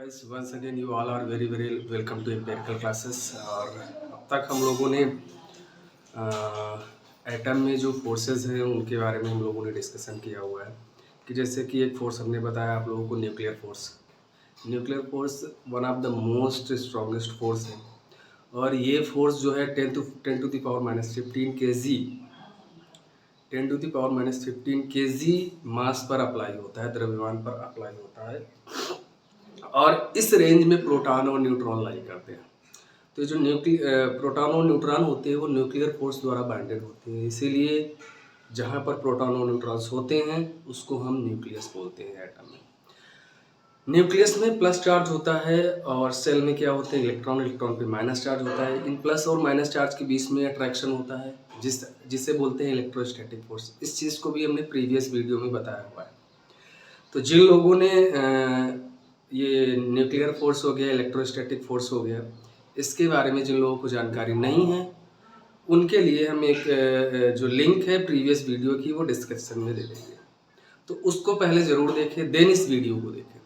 Guys once again you all are very very welcome to empirical classes. और अब तक हम लोगों ने एटम में जो फोर्सेस हैं उनके बारे में हम लोगों ने डिस्कशन किया हुआ है कि जैसे कि एक फोर्स हमने बताया आप लोगों को, nuclear force. Nuclear force one of the most strongest force है और ये फोर्स जो है 10 to the power-15 kg मास पर अप्लाई होता है, द्रव्यमान पर अप्लाई होता है और इस रेंज में प्रोटॉन और न्यूट्रॉन लाई करते हैं। तो जो प्रोटॉन और न्यूट्रॉन होते हैं वो न्यूक्लियर फोर्स द्वारा बाइंडेड होते हैं, इसीलिए जहाँ पर प्रोटॉन और न्यूट्रॉन्स होते हैं उसको हम न्यूक्लियस बोलते हैं। एटम में न्यूक्लियस में प्लस चार्ज होता है और सेल में क्या होते हैं, इलेक्ट्रॉन इलेक्ट्रॉन पे माइनस चार्ज होता है। इन प्लस और माइनस चार्ज के बीच में अट्रैक्शन होता है जिसे बोलते हैं इलेक्ट्रोस्टैटिक फोर्स। इस चीज़ को भी हमने प्रीवियस वीडियो में बताया हुआ है। तो जिन लोगों ने ये न्यूक्लियर फोर्स हो गया, इलेक्ट्रोस्टैटिक फोर्स हो गया, इसके बारे में जिन लोगों को जानकारी नहीं है उनके लिए हम एक जो लिंक है प्रीवियस वीडियो की वो डिस्क्रिप्शन में दे देंगे, तो उसको पहले ज़रूर देखें, देन इस वीडियो को देखें।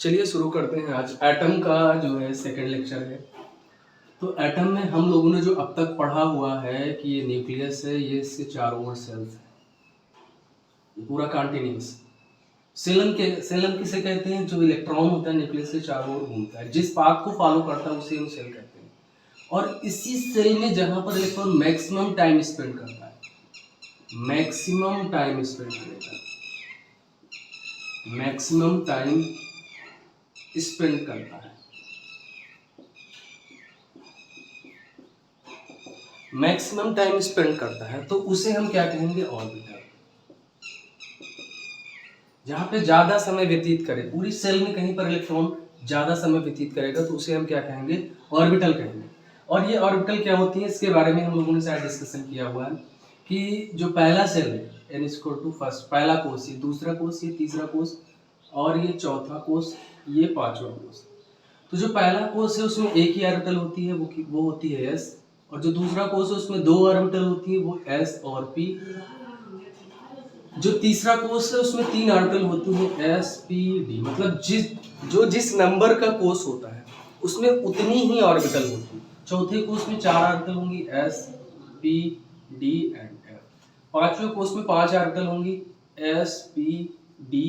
चलिए शुरू करते हैं। आज एटम का जो है सेकंड लेक्चर है। तो एटम में हम लोगों ने जो अब तक पढ़ा हुआ है कि ये न्यूक्लियस है, ये इसके चारों ओर सेल्स है, ये पूरा कॉन्टिन्यूस। सेलम किसे कहते हैं, जो इलेक्ट्रॉन होता है न्यूक्लियस के चारों ओर घूमता है, जिस पाथ को फॉलो करता है उसे हम सेल कहते हैं। और इसी सेल में जहां पर इलेक्ट्रॉन मैक्सिमम टाइम स्पेंड करता है, मैक्सिमम टाइम स्पेंड करेगा, मैक्सिमम टाइम स्पेंड करता है, मैक्सिमम टाइम स्पेंड करता है, तो उसे हम क्या कहेंगे, ऑर्बिटल। जहाँ पे ज़्यादा समय व्यतीत करे, पूरी सेल में कहीं पर इलेक्ट्रॉन ज़्यादा समय व्यतीत करेगा तो उसे हम क्या कहेंगे, ऑर्बिटल कहेंगे। और ये ऑर्बिटल क्या होती है इसके बारे में हम लोगों ने शायद डिस्कशन किया हुआ है कि जो पहला सेल है n= फर्स्ट, पहला कोष, ये दूसरा कोष, ये तीसरा कोष और ये चौथा कोष, ये पांचवा कोष। तो जो पहला कोष है उसमें एक ही ऑर्बिटल होती है, वो होती है s, और जो दूसरा कोष है उसमें दो ऑर्बिटल होती है, वो s और p। जो तीसरा कोष है उसमें तीन ऑर्बिटल होती है, s p d। मतलब जिस नंबर का कोष होता है उसमें उतनी ही ऑर्बिटल होती है। चौथे कोष में चार ऑर्बिटल होंगी, s p d and f। पांचवें कोष में पांच ऑर्बिटल होंगी, s p d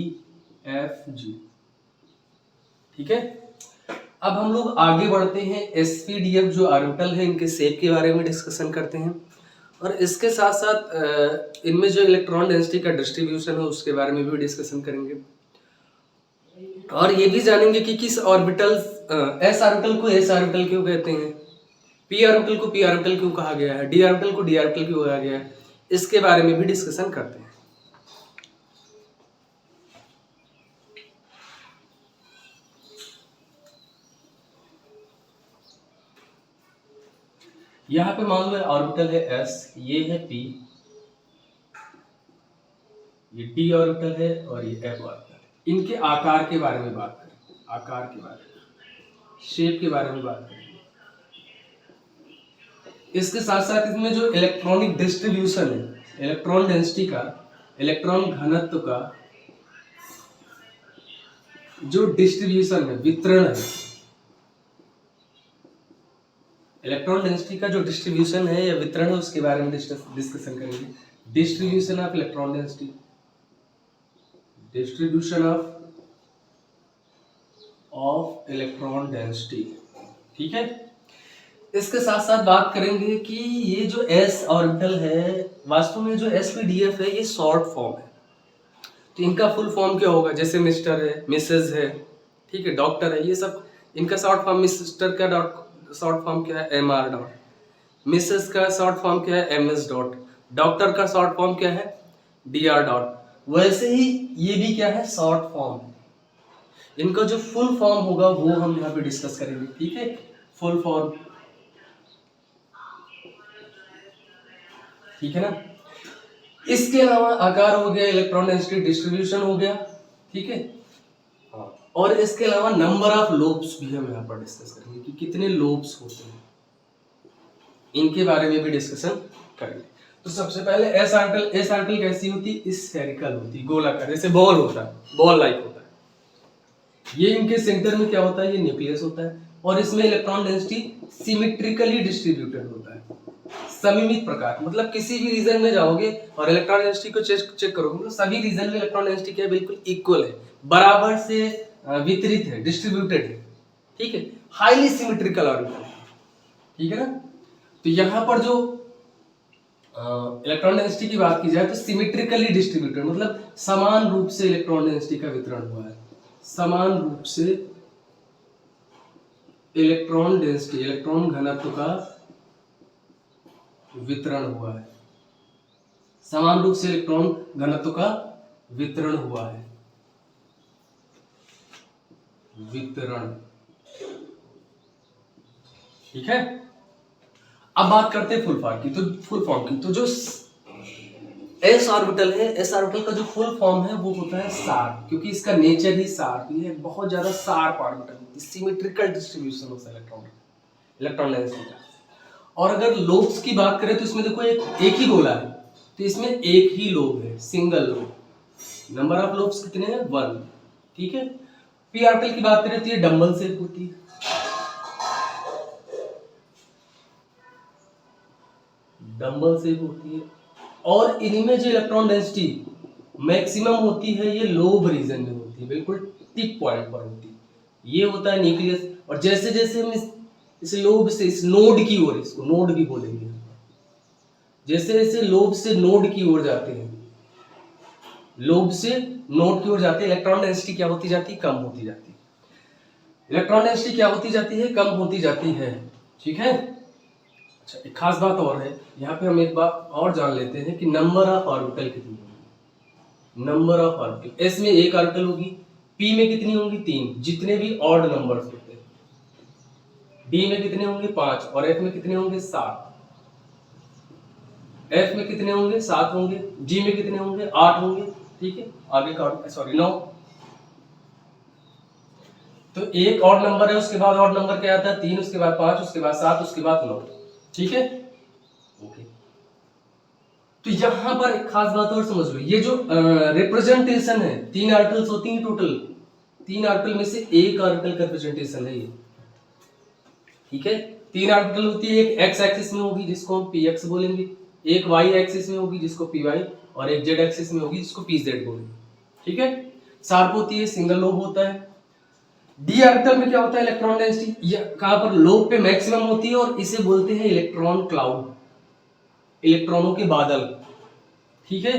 f g। ठीक है, अब हम लोग आगे बढ़ते हैं। s p d f जो ऑर्बिटल है इनके शेप के बारे में डिस्कशन करते हैं और इसके साथ साथ इनमें जो इलेक्ट्रॉन डेंसिटी का डिस्ट्रीब्यूशन है उसके बारे में भी डिस्कशन करेंगे और ये भी जानेंगे कि किस ऑर्बिटल, एस ऑर्बिटल को एस ऑर्बिटल क्यों कहते हैं, पी ऑर्बिटल को पी ऑर्बिटल क्यों कहा गया है, डी ऑर्बिटल को डी ऑर्बिटल क्यों कहा गया है, इसके बारे में भी डिस्कशन करते हैं। यहाँ पे मान लो ऑर्बिटल है s, ये है p, ये d ऑर्बिटल है और ये f ऑर्बिटल है। इनके आकार के बारे में बात करें, आकार के बारे में, शेप के बारे में बात करेंगे। इसके साथ साथ इसमें जो इलेक्ट्रॉनिक डिस्ट्रीब्यूशन है, इलेक्ट्रॉन डेंसिटी का, इलेक्ट्रॉन घनत्व का जो डिस्ट्रीब्यूशन है, वितरण है, इलेक्ट्रॉन डेंसिटी का जो डिस्ट्रीब्यूशन है या वितरण है उसके बारे में डिस्कशन करेंगे। Distribution of electron density, distribution of electron density. ठीक है, इसके साथ साथ बात करेंगे कि ये जो s ऑर्बिटल है, वास्तव में जो sp-df है ये शॉर्ट फॉर्म है। तो इनका फुल फॉर्म क्या होगा, जैसे मिस्टर है, मिसेज है, ठीक है, डॉक्टर है, ये सब इनका शॉर्ट फॉर्म। मिस्टर का शॉर्ट फॉर्म क्या है, mr डॉट। मिसेज का शॉर्ट फॉर्म क्या है, ms डॉट। डॉक्टर का शॉर्ट फॉर्म क्या है, dr डॉट। वैसे ही ये भी क्या है, शॉर्ट फॉर्म। इनका जो फुल फॉर्म होगा वो हम यहाँ पे डिस्कस करेंगे। ठीक है, फुल फॉर्म, ठीक है ना। इसके अलावा आकार हो गया, इलेक्ट्रॉन डेंसिटी डिस्ट्रीब्यूशन हो गया, ठीक है। और इसके अलावा नंबर ऑफ लोब्स भी हम यहाँ पर डिस्कस करेंगे कि कितने लोब्स होते हैं, इनके बारे में भी डिस्कशन करेंगे। तो सबसे पहले एस ऑर्बिटल कैसी होती है, स्फेरिकल होती है, गोलाकार, जैसे बॉल होता है, बॉल लाइक होता है। ये इनके सेंटर में क्या होता है, ये न्यूक्लियस होता है, और इसमें इलेक्ट्रॉन डेंसिटी सिमेट्रिकली डिस्ट्रीब्यूटेड होता है, सममित प्रकार। मतलब किसी भी रीजन में जाओगे और इलेक्ट्रॉन डेंसिटी को चेक करोगे, मतलब सभी रीजन में इलेक्ट्रॉन डेंसिटी क्या है, बिल्कुल इक्वल है, बराबर से वितरित है, डिस्ट्रीब्यूटेड है, ठीक है, हाईली सिमेट्रिकल ऑर्बिटल, ठीक है ना। तो यहां पर जो इलेक्ट्रॉन डेंसिटी की बात की जाए तो सिमेट्रिकली डिस्ट्रीब्यूटेड, मतलब समान रूप से इलेक्ट्रॉन डेंसिटी का वितरण हुआ है, समान रूप से इलेक्ट्रॉन डेंसिटी, इलेक्ट्रॉन घनत्व का वितरण हुआ है, समान रूप से इलेक्ट्रॉन घनत्व का वितरण हुआ है, वितरण, ठीक है। अब बात करते हैं फुल फॉर्म की, तो फुल फॉर्म की, तो जो एस ऑर्बिटल है, एस ऑर्बिटल का जो फुल फॉर्म है वो होता है शार्प, क्योंकि इसका नेचर ही शार्प, ये बहुत ज्यादा शार्प ऑर्बिटल, सिमेट्रिकल डिस्ट्रीब्यूशन होता है इलेक्ट्रॉन डेंसिटी का। और अगर लोब्स की बात करें तो इसमें देखो एक ही गोला है, तो इसमें एक ही लोब है, single lobe. Number of lobes कितने हैं, 1, ठीक है। पी ऑर्बिटल की बात करें तो ये डंबल शेप होती है, डंबल शेप होती है, और इनमें जो इलेक्ट्रॉन डेंसिटी मैक्सिमम होती है ये लोब रीजन में होती है, बिल्कुल टिप पॉइंट पर होती है, ये होता है न्यूक्लियस। और जैसे जैसे हम इस लोब से इस नोड की ओर, इसको नोड भी बोलेंगे, जैसे जैसे लोब से नोड की ओर जाते हैं, लोब से नोड की ओर जाते हैं, इलेक्ट्रॉन डेंसिटी क्या होती जाती है, कम होती जाती है, इलेक्ट्रॉन डेंसिटी क्या होती जाती है, कम होती जाती है, ठीक है। अच्छा, एक खास बात और है, यहाँ पे हम एक बात और जान लेते हैं कि नंबर ऑफ ऑर्बिटल कितनी होगी, नंबर ऑफ ऑर्बिटल, एस में एक ऑर्बिटल होगी, पी में कितनी होंगी, 3, जितने भी ऑड नंबर्स होते हैं, डी में कितने होंगे, 5, और एफ में कितने होंगे, 7, एफ में कितने होंगे, 7 होंगे, जी में कितने होंगे, 8 होंगे, ठीक है। आगे का सॉरी 9, तो एक और नंबर है, उसके बाद और नंबर क्या आता है, 3, उसके बाद 5, उसके बाद 7, उसके बाद 9, ठीक है, ओके। तो यहां पर एक खास बात और समझ लो, ये जो रिप्रेजेंटेशन है, 3 आर्टिकल्स होती हैं टोटल, 3 आर्टिकल में से एक आर्टिकल का रिप्रेजेंटेशन है ये, ठीक है। 3 आर्टिकल होती है, एक एक्स एक्सिस में होगी जिसको हम पी एक्स बोलेंगे, एक वाई एक्सिस में होगी जिसको पी वाई, और एक जेड एक्सिस में होगी जिसको पी जेड बोलेंगे, ठीक है। शार्प होती है, सिंगल लोब होता है। डी ऑर्बिटल में क्या होता है, इलेक्ट्रॉन डेंसिटी कहां पर, लोब पे मैक्सिमम होती है, और इसे बोलते हैं इलेक्ट्रॉन क्लाउड, इलेक्ट्रॉनों के बादल, ठीक है।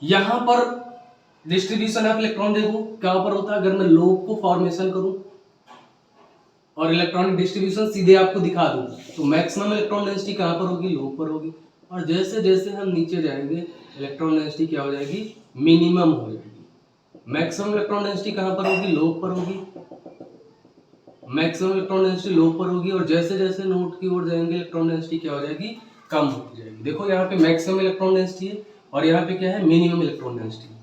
यहां पर डिस्ट्रीब्यूशन ऑफ इलेक्ट्रॉन देखो कहां पर होता है, अगर मैं लोब को फॉर्मेशन करूं और इलेक्ट्रॉनिक डिस्ट्रीब्यूशन सीधे आपको दिखा दूं, तो मैक्सिमम इलेक्ट्रॉन डेंसिटी कहां पर होगी, लोब पर होगी, और जैसे जैसे हम नीचे जाएंगे इलेक्ट्रॉन डेंसिटी क्या हो जाएगी, मिनिमम हो जाएगी। मैक्सिमम इलेक्ट्रॉन डेंसिटी कहां पर होगी, लोब पर होगी, मैक्सिमम इलेक्ट्रॉन डेंसिटी लोब पर होगी, और जैसे जैसे नोड की ओर जाएंगे इलेक्ट्रॉन डेंसिटी क्या हो जाएगी, कम होती जाएगी। देखो यहाँ पे मैक्सिमम इलेक्ट्रॉन डेंसिटी है, और यहाँ पे क्या है, मिनिमम इलेक्ट्रॉन डेंसिटी।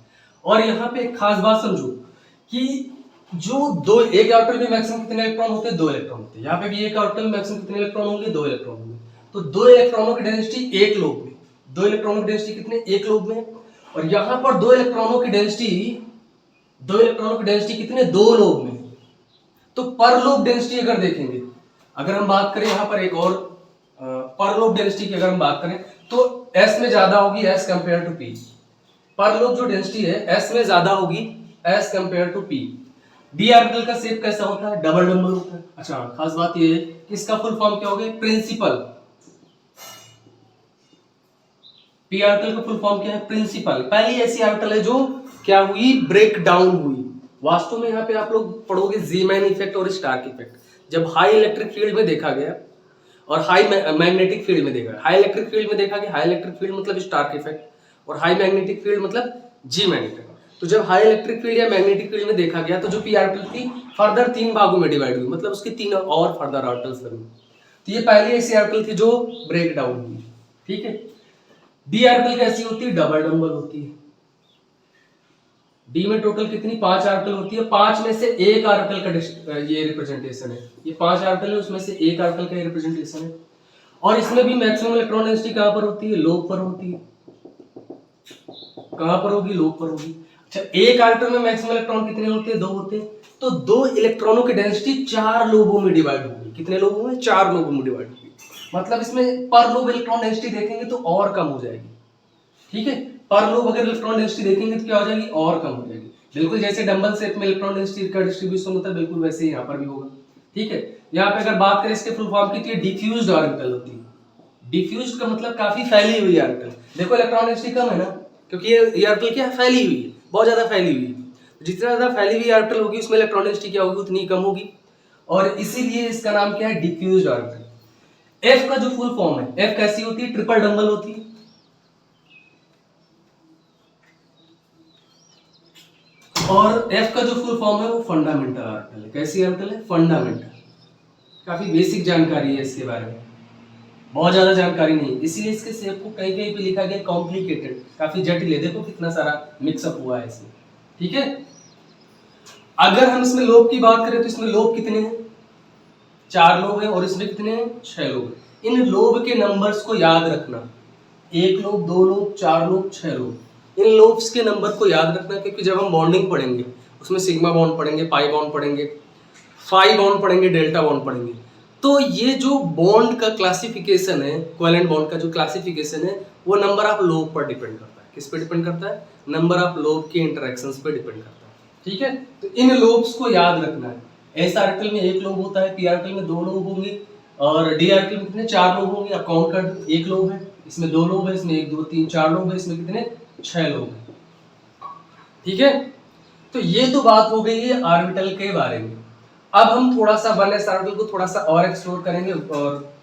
और यहाँ पे एक खास बात समझो कि जो दो, एक ऑर्बिटल में मैक्सिमम कितने इलेक्ट्रॉन होते हैं, 2 इलेक्ट्रॉन होते हैं, यहाँ पे भी एक ऑर्बिटल में मैक्सिमम कितने इलेक्ट्रॉन होंगे, 2 इलेक्ट्रॉन होंगे। तो 2 इलेक्ट्रॉनों की डेंसिटी एक लोब में, 2 इलेक्ट्रॉनों की डेंसिटी कितने, एक लोब में, और यहाँ पर 2 इलेक्ट्रॉनों की डेंसिटी, 2 इलेक्ट्रॉनों की डेंसिटी कितने, 2 लोब में। तो पर लोब डेंसिटी अगर देखेंगे, अगर हम बात करें यहाँ पर एक और पर लोब डेंसिटी की अगर हम बात करें तो S में ज्यादा होगी एस कंपेयर टू P। पर लोब जो डेंसिटी है S में ज्यादा होगी as compare to P। D orbital का शेप कैसा होता है, डबल डंबल होता है। अच्छा, खास बात ये है कि इसका फुल फॉर्म क्या होगा, प्रिंसिपल। पी ऑर्बिटल का फुल फॉर्म क्या है, प्रिंसिपल। पहली ऐसी ऑर्बिटल है जो क्या हुई, ब्रेक डाउन हुई। वास्तव में यहाँ पे आप लोग पढ़ोगे ज़ीमैन इफेक्ट और स्टार्क इफेक्ट। जब हाई इलेक्ट्रिक फील्ड में देखा गया और हाई मैग्नेटिक फील्ड में देखा, हाई इलेक्ट्रिक फील्ड में देखा गया, हाई इलेक्ट्रिक फील्ड मतलब स्टार्क इफेक्ट, और हाई मैग्नेटिक फील्ड मतलब G-मैन इफेक्ट। तो जब हाई इलेक्ट्रिक फील्ड या मैग्नेटिक फील्ड में देखा गया तो जो पी ऑर्बिटल थी फर्दर 3 भागों में डिवाइड हुई, मतलब उसके 3 और फर्दर ऑर्बिटल्स बनी। तो ये पहली ऐसी ऑर्बिटल थी जो ब्रेक डाउन हुई, ठीक है। डी ऑर्बिटल कैसी होती है, डबल डंबल होती है। डी में टोटल कितनी, 5 ऑर्बिटल होती है। 5 में से एक ऑर्बिटल का ये रिप्रेजेंटेशन है, ये 5 ऑर्बिटल है उसमें से एक ऑर्बिटल का रिप्रेजेंटेशन है। और इसमें भी मैक्सिमम इलेक्ट्रॉन डेंसिटी कहां पर होती है, लोब पर होती है। कहां पर होगी, लोब पर होगी। अच्छा, एक ऑर्बिटल में मैक्सिमम इलेक्ट्रॉन कितने होते हैं? 2 होते हैं। तो 2 इलेक्ट्रॉनों की डेंसिटी 4 लोबों में डिवाइड होगी। कितने लोबों में? 4 लोबों में डिवाइड होगी। मतलब इसमें पर लोब इलेक्ट्रॉन डेंसिटी देखेंगे तो और कम हो जाएगी। ठीक है, पर लोब अगर इलेक्ट्रॉन डेंसिटी देखेंगे तो क्या हो जाएगी? और कम हो जाएगी। बिल्कुल जैसे डंबल सेट में इलेक्ट्रॉन डेंसिटी का डिस्ट्रीब्यूशन होता है, बिल्कुल वैसे ही यहाँ पर भी होगा। ठीक है, यहाँ पे अगर बात करें इसके फुल फॉर्म की तो ये डिफ्यूज्ड ऑर्बिटल होती है। डिफ्यूज्ड का मतलब काफी फैली हुई ऑर्बिटल। देखो इलेक्ट्रॉन डेंसिटी कम है ना, क्योंकि ये ऑर्बिटल क्या है? फैली हुई है, बहुत ज्यादा फैली हुई है। जितना ज्यादा फैली हुई ऑर्बिटल होगी उसमें इलेक्ट्रॉन डेंसिटी क्या होगी? उतनी कम होगी, और इसीलिए इसका नाम क्या है? Diffused orbital. एफ का जो फुल फॉर्म है, एफ कैसी होती है? ट्रिपल डंबल होती है। और एफ का जो फुल फॉर्म है वो फंडामेंटल ऑर्बिटल है। कैसी ऑर्बिटल है? फंडामेंटल। काफी बेसिक जानकारी है इसके बारे में, बहुत ज्यादा जानकारी नहीं, इसीलिए इसके शेप को कहीं कहीं पे लिखा गया कॉम्प्लिकेटेड, काफी जटिल है। देखो कितना सारा मिक्सअप हुआ है इसमें। ठीक है, अगर हम इसमें लोब की बात करें तो इसमें लोब कितने हैं? 4 लोब हैं, और इसमें कितने हैं? 6 लोब हैं। इन लोब के नंबर्स को याद रखना, 1 लोब, 2 लोब, 4 लोब, 6 लोब। इन लोब्स के नंबर को याद रखना, क्योंकि जब हम बॉन्डिंग पढ़ेंगे उसमें सिग्मा बॉन्ड पढ़ेंगे, पाई बॉन्ड पढ़ेंगे, फाई बॉन्ड पढ़ेंगे, डेल्टा बॉन्ड पढ़ेंगे। तो ये जो बॉन्ड का क्लासिफिकेशन है, कोवेलेंट बॉन्ड का जो क्लासिफिकेशन है, वो नंबर ऑफ लोब पर डिपेंड करता है। किस पे डिपेंड करता है? नंबर ऑफ लोब के इंटरेक्शंस पे डिपेंड करता है। ठीक है, तो इन लोब्स को याद रखना है। एस आर्टिकल में 1 लोब होता है, पी आर्टिकल में 2 लोब होंगे, और डी आर्टिकल में कितने? 4 लोब होंगे। आप काउंट कर दो, 1 लोब है, इसमें 2 लोब है, इसमें 1 2 3 4 लोब है, इसमें कितने? 6 लोब है। ठीक है, तो ये तो बात हो गई है ऑर्बिटल के बारे में। अब हम थोड़ा सा 1s ऑर्बिटल को थोड़ा सा और एक्सप्लोर करेंगे, और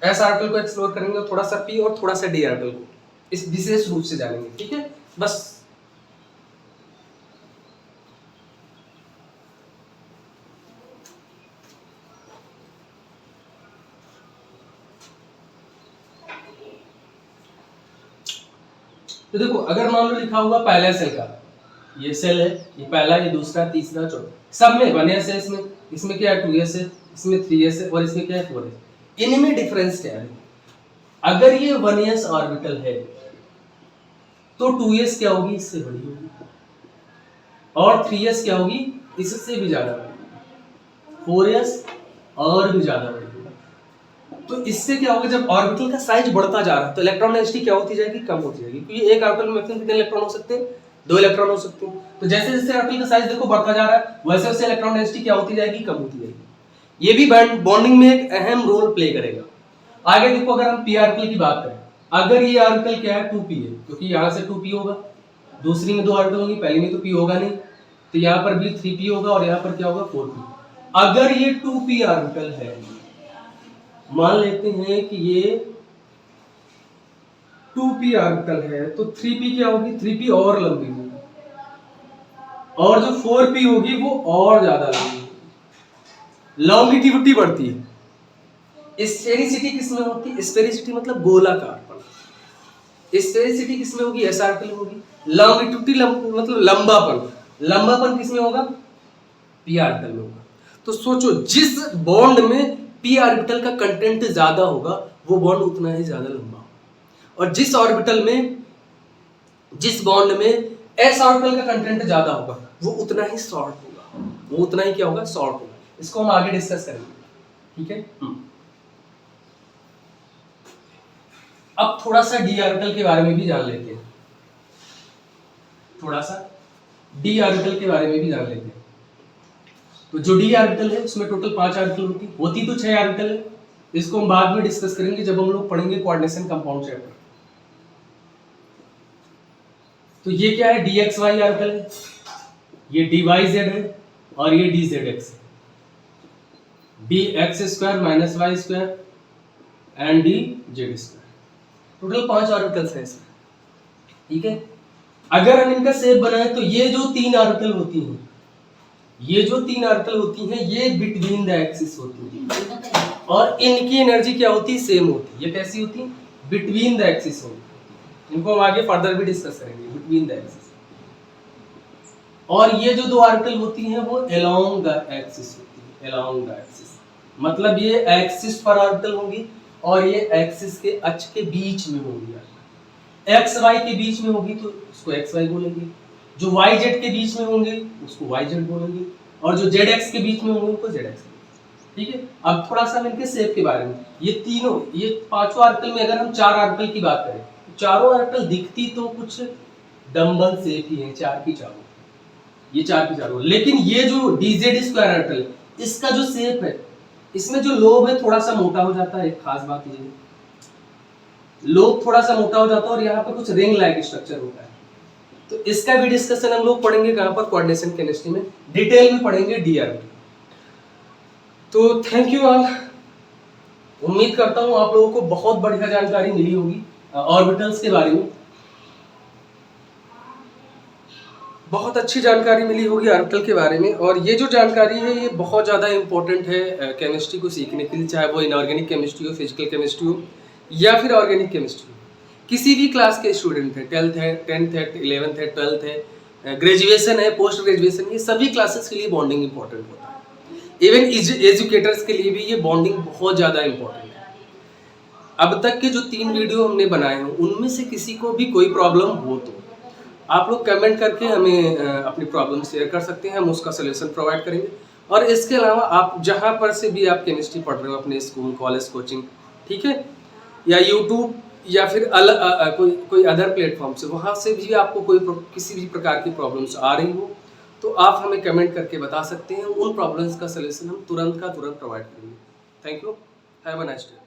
s ऑर्बिटल को एक्सप्लोर करेंगे, और थोड़ा सा p और थोड़ा सा d ऑर्बिटल को इस विशेष रूप से जानेंगे। ठीक है, बस तो देखो, अगर मान लो लिखा हुआ पहला सेल का, ये सेल है, ये पहला, ये दूसरा, तीसरा, चौथा, सब में 1s है। इसमें क्या है? 2s है, इसमें 3s है, और इसमें क्या है? 4s। इनमें डिफरेंस क्या है? अगर ये 1s ऑर्बिटल है तो 2s क्या होगी? इससे बड़ी होगी, और 3s क्या होगी? इससे भी ज्यादा बड़ी, 4s और भी ज्यादा बड़ी। तो इससे क्या होगा? जब ऑर्बिटल का साइज बढ़ता जा रहा है तो इलेक्ट्रॉन डेंसिटी क्या होती जाएगी? कम होती जाएगी, क्योंकि एक ऑर्बिटल में मैक्सिमम कितने इलेक्ट्रॉन हो सकते हैं? 2 इलेक्ट्रॉन हो सकते हैं। तो जैसे जैसे ऑर्बिटल का साइज देखो बढ़ता जा रहा है, वैसे वैसे इलेक्ट्रॉन डेंसिटी क्या होती जाएगी? कम होती जाएगी। ये भी बॉन्डिंग में एक अहम रोल प्ले करेगा। आगे देखो, अगर हम पी ऑर्बिटल की बात करें, अगर ये ऑर्बिटल क्या है? 2p है, क्योंकि यहाँ से 2p होगा, दूसरी में 2 ऑर्बिटल होंगी, पहली में तो p होगा नहीं, तो यहाँ पर भी 3p होगा, और यहाँ पर क्या होगा? 4p। अगर ये 2p ऑर्बिटल है, मान लेते हैं कि ये 2p ऑर्बिटल है, तो 3p क्या होगी? 3p और लंबी होगी, और जो 4p होगी वो और ज्यादा लंबी होगी। लॉन्गिटिविटी बढ़ती है। स्फेरिसिटी किसमें होती है? स्फेरिसिटी मतलब गोलाकारपन। स्फेरिसिटी किसमें होगी? एस ऑर्बिटल में होगी। लॉन्गिट्यूडिटी मतलब लंबापन, लंबापन किसमें होगा? पी ऑर्बिटल में होगा। तो सोचो, जिस बॉन्ड में पी ऑर्बिटल का कंटेंट ज्यादा होगा वो बॉन्ड उतना ही ज्यादा लंबा होगा, और जिस बॉन्ड में एस ऑर्बिटल का कंटेंट ज्यादा होगा वो उतना ही शॉर्ट होगा, वो उतना ही क्या होगा? शॉर्ट होगा। इसको हम आगे डिस्कस करेंगे। ठीक है, अब थोड़ा सा डी ऑर्बिटल के बारे में भी जान लेते हैं, थोड़ा सा डी ऑर्बिटल के बारे में भी जान लेते हैं। तो जो डी ऑर्बिटल है उसमें टोटल 5 ऑर्बिटल होती तो 6 ऑर्बिटल है। इसको हम बाद में डिस्कस करेंगे जब हम लोग पढ़ेंगे कोऑर्डिनेशन कंपाउंड चैप्टर। तो ये क्या है? dxy ऑर्बिटल है, ये dyz है, और ये dzx है। dx square minus Y square and dz square, total 5 orbitals हैं इसमें। ठीक है, अगर हम इनका शेप बनाए तो ये जो 3 ऑर्बिटल होती हैं, ये जो 3 ऑर्बिटल होती हैं, ये बिटवीन द एक्सिस होती है, और इनकी एनर्जी क्या होती है? सेम होती है। ये कैसी होती है? बिटवीन द एक्सिस होती है। इनको हम आगे फर्दर भी डिस्कस करेंगे, बिटवीन द एक्सिस। और ये जो 2 ऑर्बिटल होती हैं वो अलोंग द एक्सिस होती है, अलोंग द एक्सिस मतलब ये एक्सिस पर ऑर्बिटल होंगी, और ये एक्सिस के अक्ष के बीच में होंगी। एक्स वाई के बीच में होगी तो इसको एक्स वाई बोलेंगे, जो वाई जेड के बीच में होंगे उसको वाई जेड बोलेंगे, और जो जेड एक्स के बीच में होंगे उनको जेड एक्स। ठीक है, अब थोड़ा सा इनके शेप के बारे में। ये तीनों, ये पांचों आर्टिकल में अगर हम 4 आर्टिकल की बात करें, चारों आर्टिकल दिखती तो कुछ डम्बल शेप ही है, 4 की चारों, ये 4 की चारों। लेकिन ये जो डीजेड स्क्वायर आर्टिकल, इसका जो शेप है, इसमें जो लोब है थोड़ा सा मोटा हो जाता है। एक खास बात ये है, लोब थोड़ा सा मोटा हो जाता है और यहाँ पे कुछ रिंग लाइक स्ट्रक्चर होता है। तो इसका भी डिस्कशन हम लोग पढ़ेंगे कहाँ पर, कोऑर्डिनेशन केमिस्ट्री में डिटेल में पढ़ेंगे डीआर में। तो थैंक यू ऑल, उम्मीद करता हूँ आप लोगों को बहुत बढ़िया जानकारी मिली होगी ऑर्बिटल्स के बारे में, बहुत अच्छी जानकारी मिली होगी ऑर्बिटल के बारे में। और ये जो जानकारी है ये बहुत ज़्यादा इंपॉर्टेंट है केमिस्ट्री को सीखने के लिए, चाहे वो इनऑर्गेनिक केमिस्ट्री हो, फिजिकल केमिस्ट्री हो या फिर ऑर्गेनिक केमिस्ट्री हो। किसी भी क्लास के स्टूडेंट है, 12th है, 10th है, 11th है, 12th है, ग्रेजुएशन है, पोस्ट ग्रेजुएशन, ये सभी क्लासेस के लिए बॉन्डिंग इंपॉर्टेंट होता है। इवन एजुकेटर्स के लिए भी ये बॉन्डिंग बहुत ज़्यादा इंपॉर्टेंट है। अब तक के जो 3 वीडियो हमने बनाए हैं उनमें से किसी को भी कोई प्रॉब्लम हो तो आप लोग कमेंट करके हमें अपनी प्रॉब्लम शेयर कर सकते हैं, हम उसका सोल्यूशन प्रोवाइड करेंगे। और इसके अलावा आप जहाँ पर से भी आप केमिस्ट्री पढ़ रहे हो, अपने स्कूल, कॉलेज, कोचिंग, ठीक है, या यूट्यूब या फिर कोई अदर प्लेटफॉर्म से, वहाँ से भी आपको कोई किसी भी प्रकार की प्रॉब्लम्स आ रही हो तो आप हमें कमेंट करके बता सकते हैं। उन प्रॉब्लम्स का सोल्यूशन हम तुरंत का तुरंत प्रोवाइड करेंगे। Thank you, have a nice day.